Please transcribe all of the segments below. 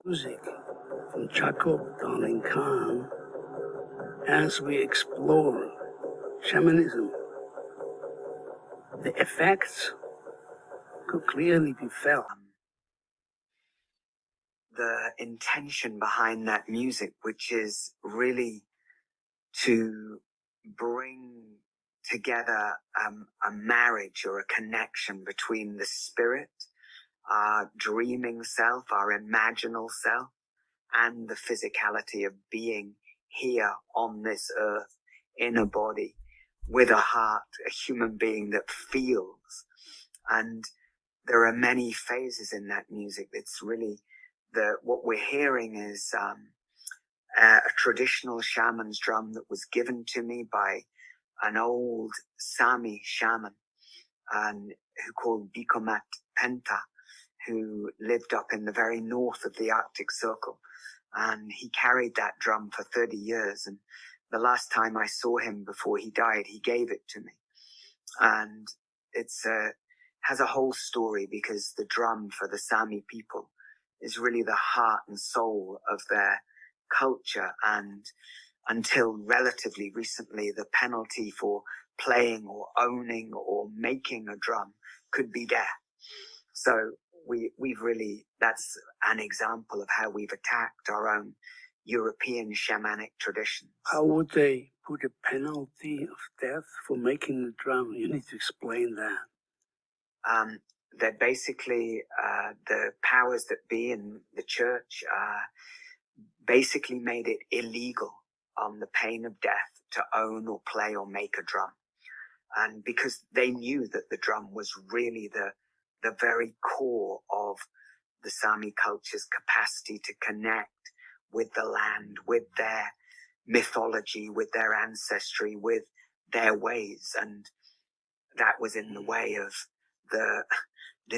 music from Jacob Darling Khan as we explore shamanism. The effects could clearly be felt. The intention behind that music, which is really to bring together a marriage or a connection between the spirit, our dreaming self, our imaginal self, and the physicality of being here on this earth in a body with a heart, a human being that feels. And there are many phases in that music. It's really what we're hearing is a traditional shaman's drum that was given to me by an old Sami shaman who called Bikomat Penta, who lived up in the very north of the Arctic Circle. And he carried that drum for 30 years. And the last time I saw him before he died, he gave it to me. And it's has a whole story, because the drum for the Sami people is really the heart and soul of their culture. And until relatively recently, the penalty for playing or owning or making a drum could be death. So we've really, that's an example of how we've attacked our own European shamanic traditions. How would they put a penalty of death for making the drum? You need to explain that. That basically the powers that be in the church basically made it illegal on the pain of death to own or play or make a drum. And because they knew that the drum was really the very core of the Sami culture's capacity to connect with the land, with their mythology, with their ancestry, with their ways. And that was in the way of the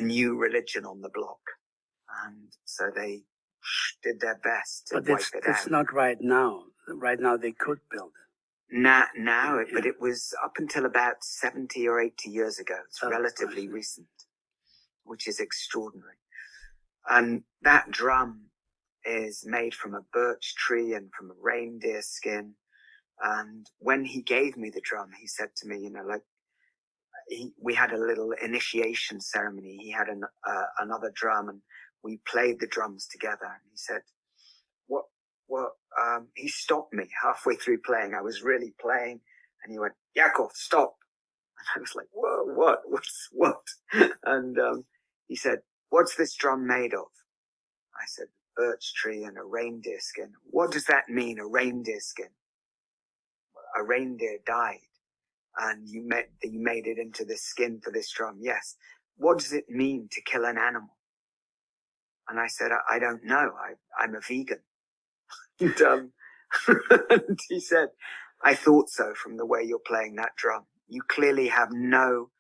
new religion on the block. And so they did their best to wipe it out. But it's not right now. Right now they could build it. But it was up until about 70 or 80 years ago. It's relatively recent, which is extraordinary. And that drum is made from a birch tree and from a reindeer skin. And when he gave me the drum, he said to me, we had a little initiation ceremony. He had another drum, and we played the drums together. And he said, he stopped me halfway through playing. I was really playing, and he went, "Yakov, stop." And I was like, "Whoa, what?" And he said, "What's this drum made of?" I said, "Birch tree and a reindeer skin." "What does that mean, a reindeer skin?" "A reindeer died, and you made it into this skin for this drum." "Yes." "What does it mean to kill an animal?" And I said, I don't know. I'm a vegan. And he said, "I thought so from the way you're playing that drum. You clearly have no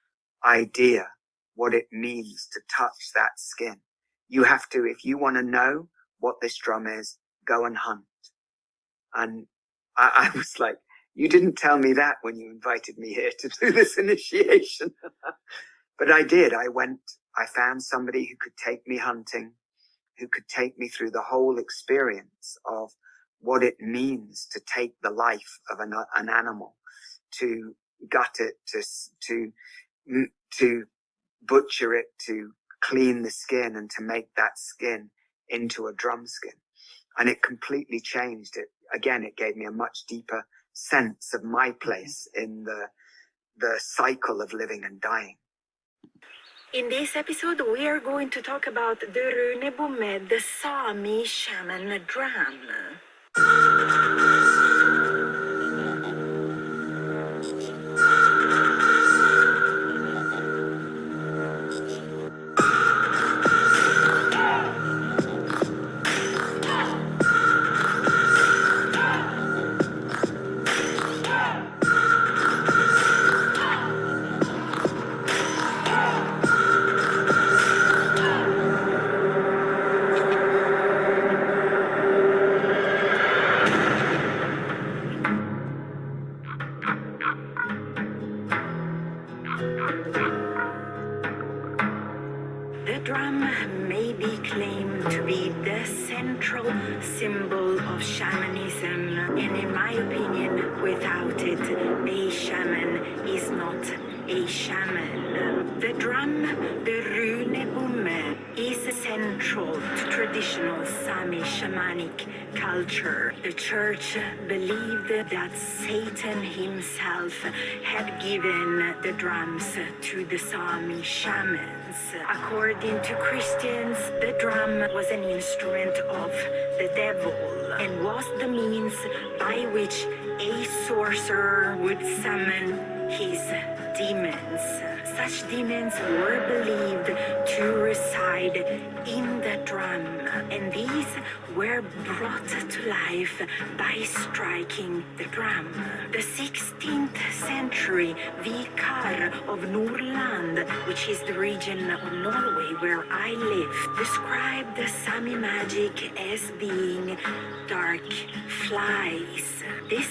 idea what it means to touch that skin. You have to, if you want to know what this drum is, go and hunt." And I was like, you didn't tell me that when you invited me here to do this initiation. But I did. I found somebody who could take me hunting, who could take me through the whole experience of what it means to take the life of an animal, to gut it, to butcher it, to clean the skin, and to make that skin into a drum skin. And it completely changed it. Again, it gave me a much deeper sense of my place in the cycle of living and dying. In this episode, we are going to talk about the drumhead, the Sami shaman drum. central symbol of shamanism, and in my opinion, without it, a shaman is not a shaman. The drum, the runebomme, is central to traditional Sami shamanic culture. The church believed that Satan himself had given the drums to the Sami shamans. According to Christians, the drum was an instrument of the devil and was the means by which a sorcerer would summon his demons. Such demons were believed to reside in the drum, and these were brought to life by striking the drum. The 16th century vicar of Nordland, which is the region of Norway where I live, described the Sami magic as being dark flies. This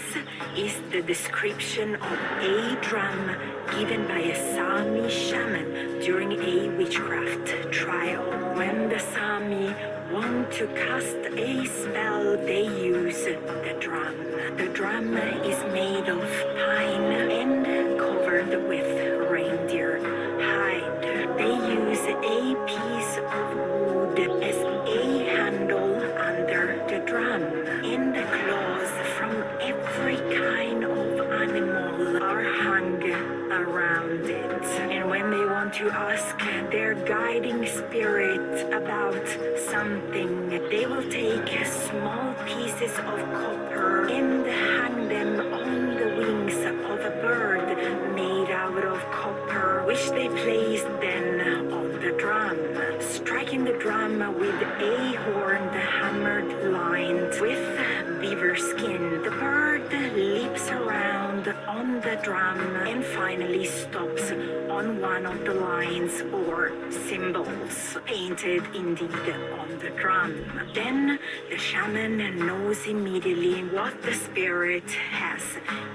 is the description of a drum given by a Sami shaman during a witchcraft trial. When the Sami want to cast a spell, they use the drum. The drum is made of pine and covered with reindeer hide. They use a piece of wood as a handle under the drum, and the claws from every kind of animal are hung around it. And when they want to ask their guiding spirit about something, they will take small pieces of copper and hang them on the wings of a bird made out of copper, which they place then on the drum. Striking the drum with a horned hammered line with beaver skin, the bird leaps around on the drum and finally stops on one of the lines or symbols painted indeed on the drum. Then the shaman knows immediately what the spirit has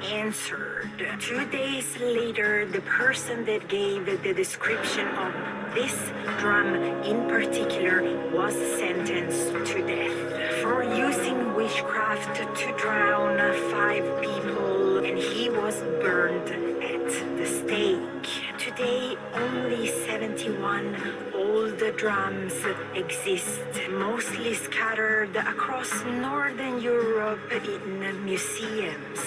answered. 2 days later, the person that gave the description of this drum in particular was sentenced to death for using witchcraft to drown 5 people, and he was burned at the stake. Today, only 71 old drums exist, mostly scattered across Northern Europe in museums.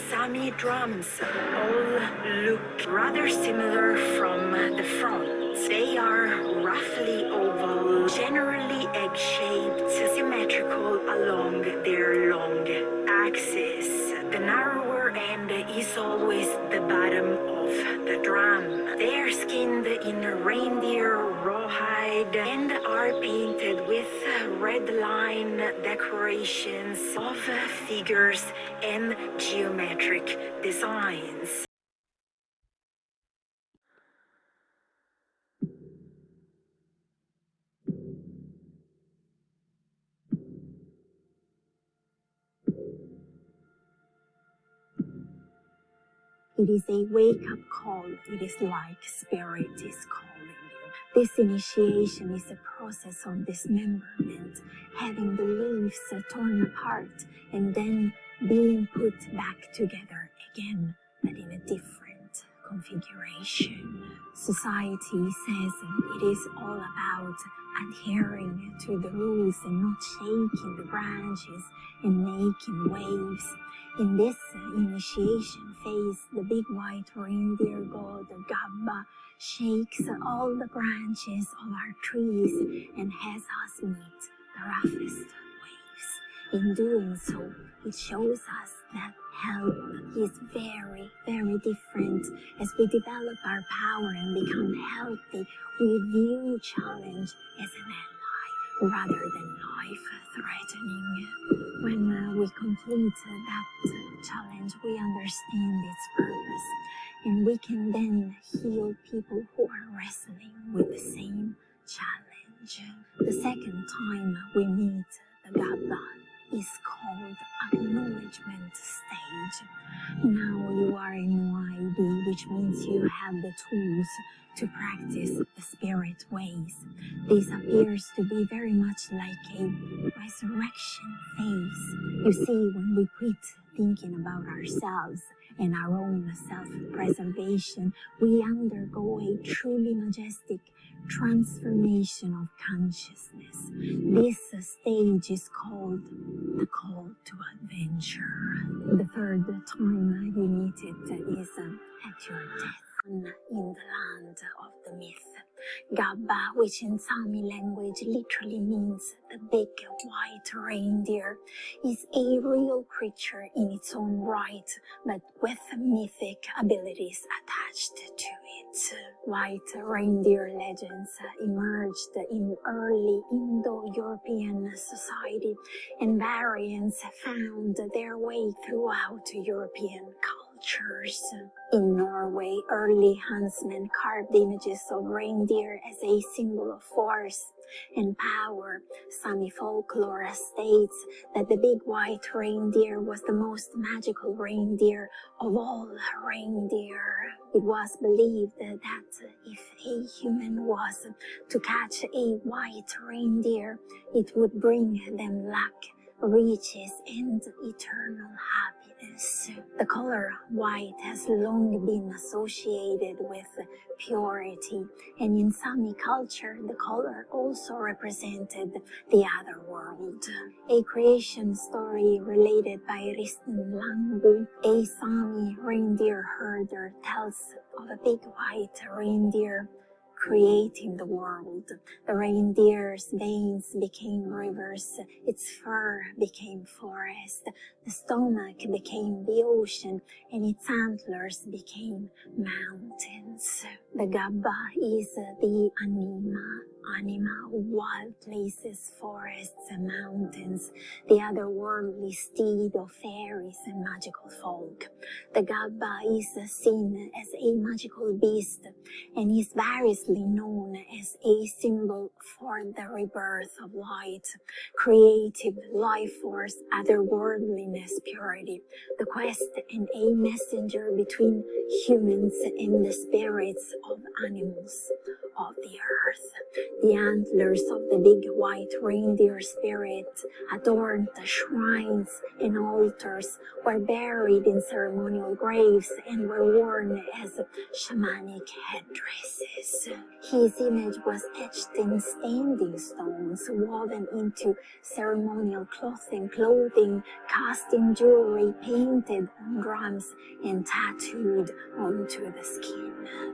Sami drums all look rather similar from the front. They are roughly oval, generally egg-shaped, symmetrical along their long axis. The narrower end is always the bottom of the drum. They are skinned in reindeer rawhide and are painted with red line decorations of figures and geometric designs. It is a wake-up call. It is like spirit is calling you. This initiation is a process of dismemberment, having the leaves torn apart and then being put back together again, but in a different configuration. Society says it is all about adhering to the rules and not shaking the branches and making waves. In this initiation phase, the big white reindeer god Gabba shakes all the branches of our trees and has us meet the roughest waves. In doing so, it shows us that health is very, very different. As we develop our power and become healthy, we view challenge as an ally rather than life-threatening. When we complete that challenge, we understand its purpose, and we can then heal people who are wrestling with the same challenge. The second time we meet the Gabba is called acknowledgement stage. Now you are in YD, which means you have the tools to practice the spirit ways. This appears to be very much like a resurrection phase. You see, when we quit thinking about ourselves and our own self-preservation, we undergo a truly majestic transformation of consciousness. This stage is called the call to adventure. The third time you meet it is at your death in the land of the myth. Gabba, which in Sami language literally means the big white reindeer, is a real creature in its own right, but with mythic abilities attached to it. White reindeer legends emerged in early Indo-European society, and variants found their way throughout European cultures. In Norway, early huntsmen carved images of reindeer as a symbol of force and power. Sami folklore states that the big white reindeer was the most magical reindeer of all reindeer. It was believed that if a human was to catch a white reindeer, it would bring them luck, riches, and eternal happiness. The color white has long been associated with purity, and in Sami culture, the color also represented the other world. A creation story related by Risten Langbu, a Sami reindeer herder, tells of a big white reindeer creating the world. The reindeer's veins became rivers, its fur became forest, the stomach became the ocean, and its antlers became mountains. The Gabba is the anima of wild places, forests, and mountains, the otherworldly steed of fairies and magical folk. The Gabba is seen as a magical beast and is variously known as a symbol for the rebirth of light, creative life force, otherworldliness, purity, the quest, and a messenger between humans and the spirits of animals of the earth. The antlers of the big white reindeer spirit adorned the shrines and altars, were buried in ceremonial graves, and were worn as shamanic headdresses. His image was etched in standing stones, woven into ceremonial clothing, cast in jewelry, painted on drums, and tattooed onto the skin.